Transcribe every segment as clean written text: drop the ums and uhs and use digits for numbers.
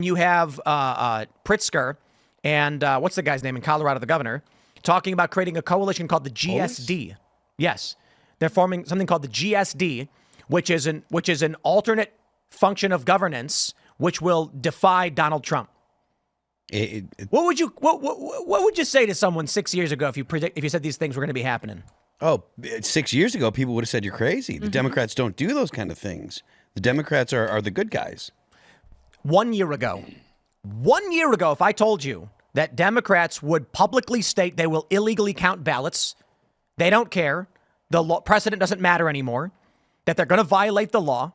You have Pritzker and what's the guy's name in Colorado, the governor, talking about creating a coalition called the GSD. Yes, they're forming something called the GSD, which is an alternate function of governance, which will defy Donald Trump. What would you say to someone 6 years ago if you said these things were going to be happening? Oh, 6 years ago, people would have said you're crazy. The Democrats don't do those kind of things. The Democrats are the good guys. 1 year ago, if I told you that Democrats would publicly state they will illegally count ballots, they don't care, the law, precedent doesn't matter anymore, that they're going to violate the law,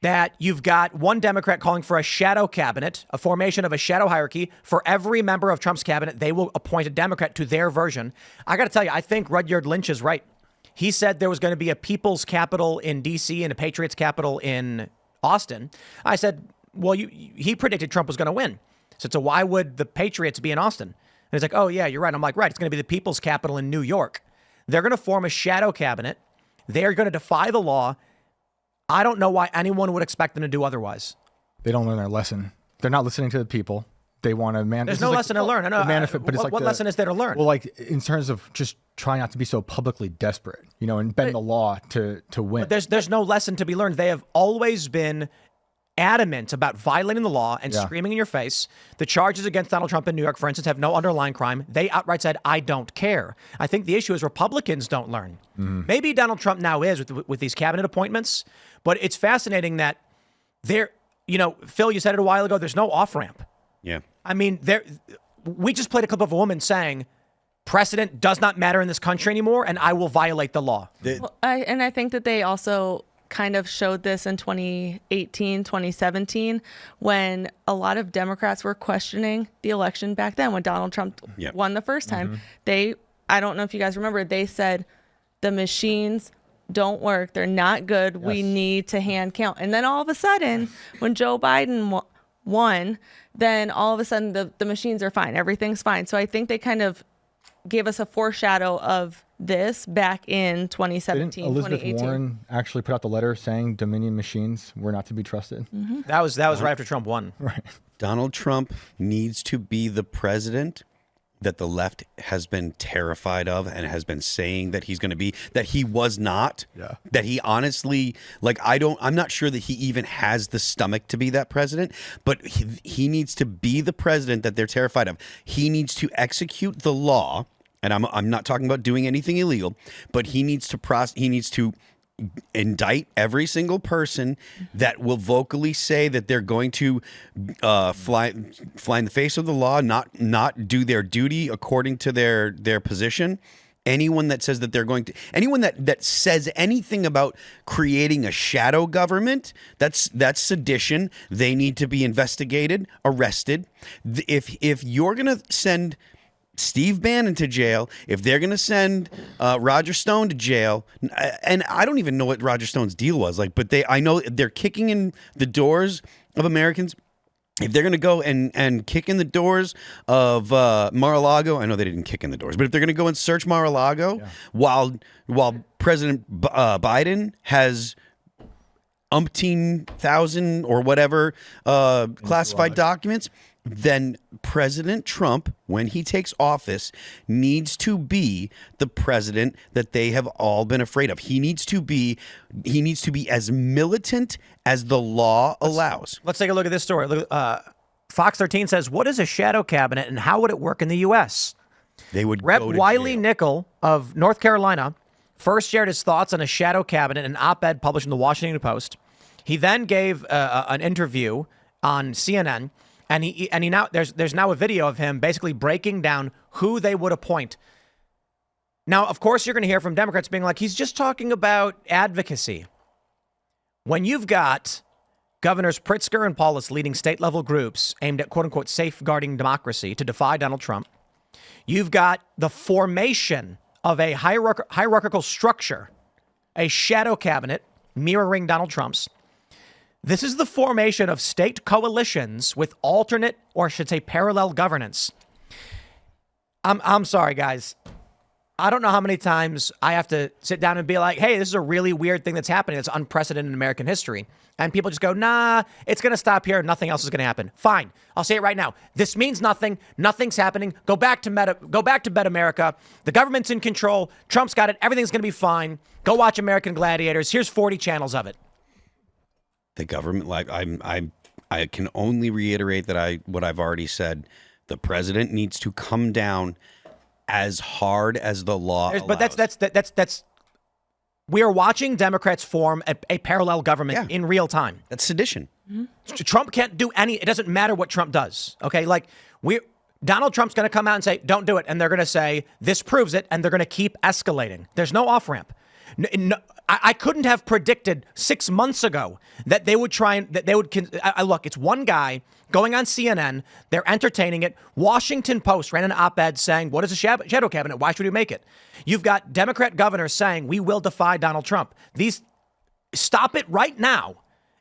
that you've got one Democrat calling for a shadow cabinet, a formation of a shadow hierarchy. For every member of Trump's cabinet, they will appoint a Democrat to their version. I got to tell you, I think Rudyard Lynch is right. He said there was going to be a people's capital in D.C. and a Patriots capital in Austin. I said, well, he predicted Trump was going to win. So why would the Patriots be in Austin? And he's like, oh, yeah, you're right. I'm like, right, it's going to be the people's capital in New York. They're going to form a shadow cabinet. They're going to defy the law. I don't know why anyone would expect them to do otherwise. They don't learn their lesson. They're not listening to the people. They want to There's no lesson to learn. I know. What lesson is there to learn? Well, like in terms of just trying not to be so publicly desperate, and bend the law to win. But there's no lesson to be learned. They have always been adamant about violating the law and screaming in your face. The charges against Donald Trump in New York, for instance, have no underlying crime. They outright said, I don't care. I think the issue is Republicans don't learn. Maybe Donald Trump now is with these cabinet appointments, but it's fascinating that there, Phil, you said it a while ago, there's no off-ramp. Yeah. I mean, we just played a clip of a woman saying, precedent does not matter in this country anymore, and I will violate the law. I think that they also kind of showed this in 2018, 2017, when a lot of Democrats were questioning the election back then when Donald Trump won the first time. I don't know if you guys remember, they said the machines don't work. They're not good. Yes. We need to hand count. And then all of a sudden, when Joe Biden won, then all of a sudden the machines are fine. Everything's fine. So I think they kind of gave us a foreshadow of this back in 2017, Didn't Elizabeth 2018. Warren actually put out the letter saying Dominion machines were not to be trusted? That was right after Trump won. Right. Donald Trump needs to be the president that the left has been terrified of and has been saying that he's going to be, that he was not, that he honestly, I'm not sure that he even has the stomach to be that president, but he needs to be the president that they're terrified of. He needs to execute the law. And I'm not talking about doing anything illegal, but he needs to indict every single person that will vocally say that they're going to fly in the face of the law, not do their duty according to their position. Anyone that says that they're going to, anyone that says anything about creating a shadow government, that's sedition. They need to be investigated, arrested. If you're going to send Steve Bannon to jail, if they're going to send Roger Stone to jail, and I don't even know what Roger Stone's deal was, but I know they're kicking in the doors of Americans. If they're going to go and kick in the doors of Mar-a-Lago, I know they didn't kick in the doors, but if they're going to go and search Mar-a-Lago while President Biden has umpteen thousand or whatever classified documents, then President Trump, when he takes office, needs to be the president that they have all been afraid of. He needs to be as militant as the law allows. Let's take a look at this story. Fox 13 says, what is a shadow cabinet and how would it work in the U.S.? They would Rep. go to Wiley jail. Nickel of North Carolina first shared his thoughts on a shadow cabinet in an op-ed published in the Washington Post. He then gave an interview on CNN. And he now there's now a video of him basically breaking down who they would appoint. Now, of course, you're going to hear from Democrats being like, he's just talking about advocacy. When you've got Governors Pritzker and Paulus leading state level groups aimed at, quote unquote, safeguarding democracy to defy Donald Trump, you've got the formation of a hierarchical structure, a shadow cabinet mirroring Donald Trump's. This is the formation of state coalitions with alternate, or I should say parallel governance. I'm sorry, guys. I don't know how many times I have to sit down and be like, hey, this is a really weird thing that's happening. It's unprecedented in American history. and people just go, nah, it's going to stop here. Nothing else is going to happen. Fine. I'll say it right now. This means nothing. Nothing's happening. Go back to Bet America. The government's in control. Trump's got it. Everything's going to be fine. Go watch American Gladiators. Here's 40 channels of it. The government, like I can only reiterate that what I've already said. The president needs to come down as hard as the law allows. But that's we are watching Democrats form a parallel government in real time. That's sedition. Trump can't do it doesn't matter what Trump does. Okay, like Donald Trump's going to come out and say, don't do it. And they're going to say, this proves it. And they're going to keep escalating. There's no off ramp. No, I couldn't have predicted 6 months ago that they would look, it's one guy going on CNN. They're entertaining it. Washington Post ran an op-ed saying, what is a shadow cabinet? Why should we make it? You've got Democrat governors saying, we will defy Donald Trump. Stop it right now.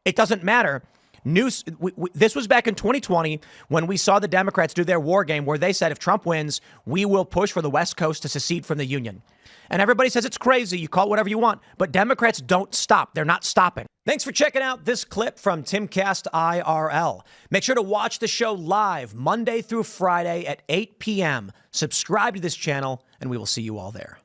It doesn't matter. This was back in 2020 when we saw the Democrats do their war game where they said, if Trump wins, we will push for the West Coast to secede from the Union. And everybody says it's crazy. You call it whatever you want. But Democrats don't stop. They're not stopping. Thanks for checking out this clip from Timcast IRL. Make sure to watch the show live Monday through Friday at 8 p.m. Subscribe to this channel, and we will see you all there.